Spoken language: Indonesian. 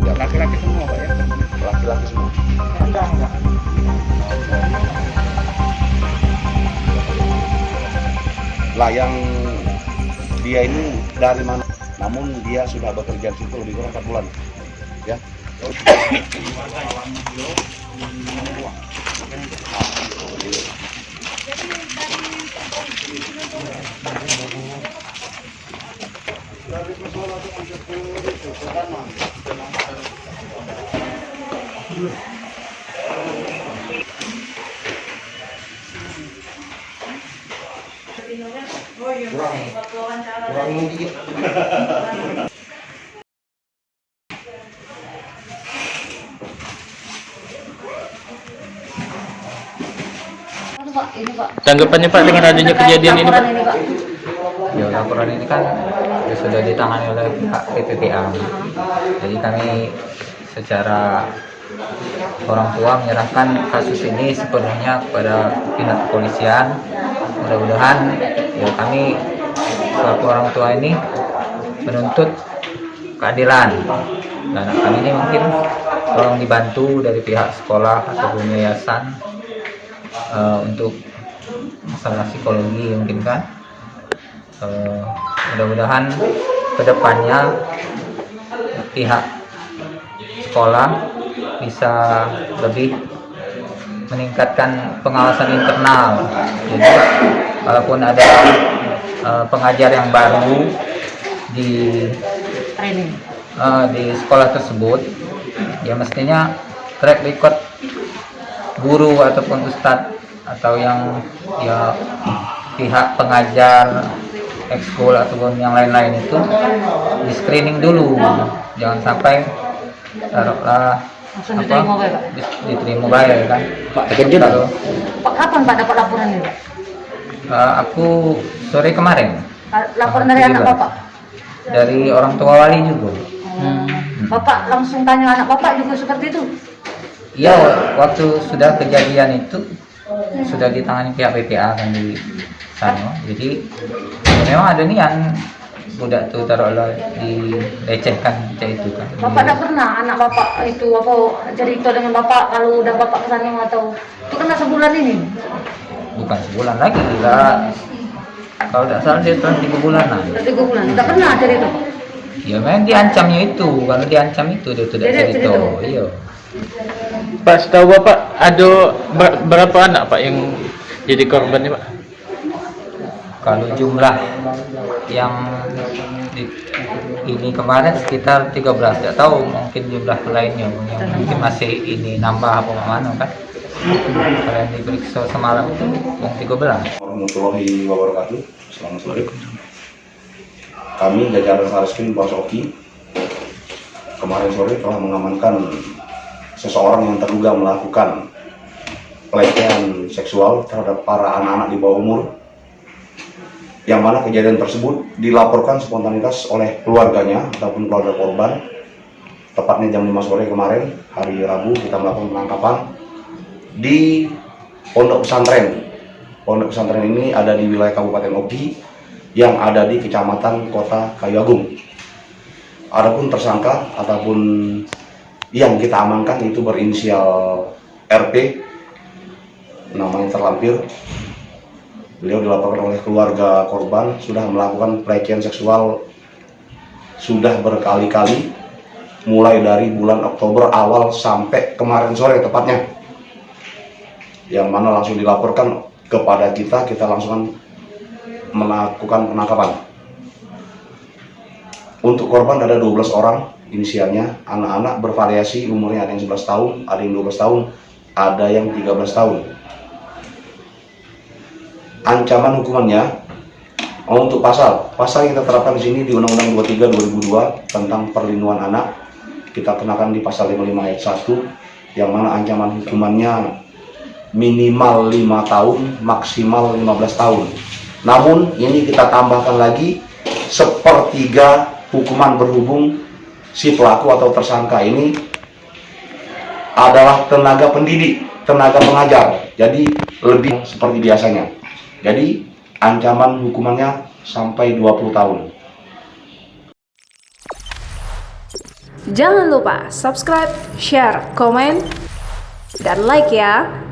Ya, laki-laki semua Pak ya? Laki-laki semua? Enggak. Lah yang dia ini dari mana? Namun dia sudah bekerja di situ lebih kurang 4 bulan. Ya. Kurang dikit. Pak, ini Pak. Tanggapannya Pak dengan adanya kejadian ini Pak? Laporan ini, Pak. Ya, laporan ini kan sudah ditangani oleh pihak PPPA. Jadi kami secara orang tua menyerahkan kasus ini sepenuhnya kepada pihak kepolisian. Mudah-mudahan ya kami selaku orang tua ini menuntut keadilan. Dan kami ini mungkin tolong dibantu dari pihak sekolah ataupun yayasan untuk masalah psikologi mungkin kan. Mudah-mudahan kedepannya pihak sekolah bisa lebih meningkatkan pengawasan internal. Jadi walaupun ada pengajar yang baru di Training. di sekolah tersebut, ya mestinya track record guru ataupun ustadz atau yang ya pihak pengajar ekskul ataupun yang lain-lain itu di screening dulu, jangan sampai taruhlah Langsung diterima baik, Pak. diterima baik kan. Pak, terkejut atau? Pak, kapan Pak dapat laporan ini, Pak? Aku sore kemarin Laporan dari anak Bapak? dari orang tua wali juga. Bapak langsung tanya anak Bapak juga seperti itu? Iya, waktu sudah kejadian itu sudah ditangani pihak PPA kan di sana. Jadi ya memang ada nian budak tuh taruhlah dilecehkan macam itu kan. Bapak tidak pernah anak Bapak itu apa cerita dengan Bapak kalau udah Bapak kesana atau itu kena sebulan ini? Bukan sebulan lagi lah. Kalau tidak salah dia telah 3 bulanan. Udah 3 bulan, tidak pernah cerita? Ya memang diancamnya itu, kalau diancam itu dia tidak Dia cerita. cerita. Iya. Pak, setahu Bapak ada berapa anak Pak yang jadi korban ini Pak? Kalau jumlah yang ini kemarin sekitar 13, tidak tahu mungkin jumlah lainnya yang mungkin masih ini nambah apa mana kan. Kalau yang diperiksa semalam itu yang 13. Warahmatullahi wabarakatuh. Selamat sore. Kami jajaran Sareskrim Polres Oki kemarin sore telah mengamankan seseorang yang terduga melakukan pelecehan seksual terhadap para anak-anak di bawah umur, yang mana kejadian tersebut dilaporkan spontanitas oleh keluarganya ataupun keluarga korban. Tepatnya jam 5 sore kemarin, hari Rabu, kita melakukan penangkapan di pondok pesantren. Pondok pesantren ini ada di wilayah Kabupaten Oki yang ada di Kecamatan Kota Kayu Agung. Adapun tersangka ataupun yang kita amankan itu berinisial RP, namanya terlampir. Beliau dilaporkan oleh keluarga korban sudah melakukan pelecehan seksual sudah berkali-kali, mulai dari bulan Oktober awal sampai kemarin sore tepatnya, yang mana langsung dilaporkan kepada kita langsung melakukan penangkapan. Untuk korban ada 12 orang, inisialnya anak-anak bervariasi umurnya, ada yang 11 tahun, ada yang 12 tahun, ada yang 13 tahun. Ancaman hukumannya untuk pasal yang kita terapkan di sini di Undang-Undang 23 2002 tentang perlindungan anak, kita kenakan di pasal 55 ayat 1, yang mana ancaman hukumannya minimal 5 tahun, maksimal 15 tahun. Namun ini kita tambahkan lagi 1/3 hukuman berhubung si pelaku atau tersangka ini adalah tenaga pendidik tenaga pengajar, jadi lebih seperti biasanya. Jadi ancaman hukumannya sampai 20 tahun. Jangan lupa subscribe, share, komen, dan like ya.